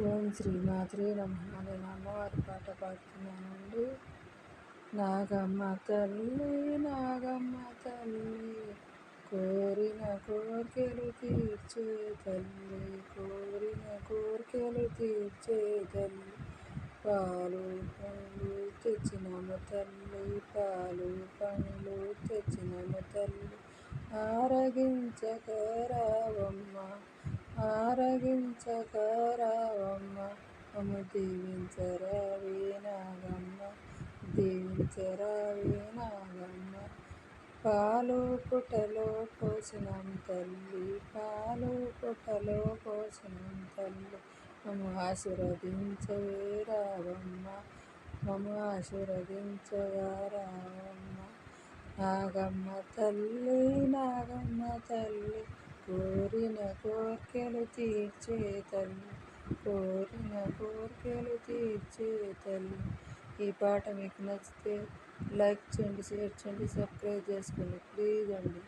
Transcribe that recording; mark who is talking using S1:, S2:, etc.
S1: ఓం శ్రీమాత్రే నమః. నేను అమ్మవారి పాట పాడుతున్నానండి. నాగమ్మ తల్లి నాగమ్మ తల్లి కోరిన కోర్కెలు తీర్చే తల్లి, కోరిన కోర్కెలు తీర్చే తల్లి. పాలు పండ్లు తెచ్చినము తల్లి, పాలు పండ్లు తెచ్చినము తల్లి. ఆరగించకరావమ్మ ఆరగించకరావమ్మ, మమ్ము దీవించరావే నాగమ్మ, దీవించరావే నాగమ్మ. పాలు పుటలో పోసినాం తల్లి, పాలు పుటలో పోసినాం తల్లి. మమ్ము ఆశీర్వదించవే రావమ్మ, మమ్ము ఆశీర్వదించగా రావమ్మ. నాగమ్మ తల్లి నాగమ్మ తల్లి కోరిన కోర్కెలు తీర్చే తల్లి, కోరిన కోర్కెలు తీర్చే తల్లి. ఈ పాట మీకు నచ్చితే లైక్ చేయండి, షేర్ చేయండి, సబ్స్క్రైబ్ చేసుకోండి ప్లీజ్ అండి.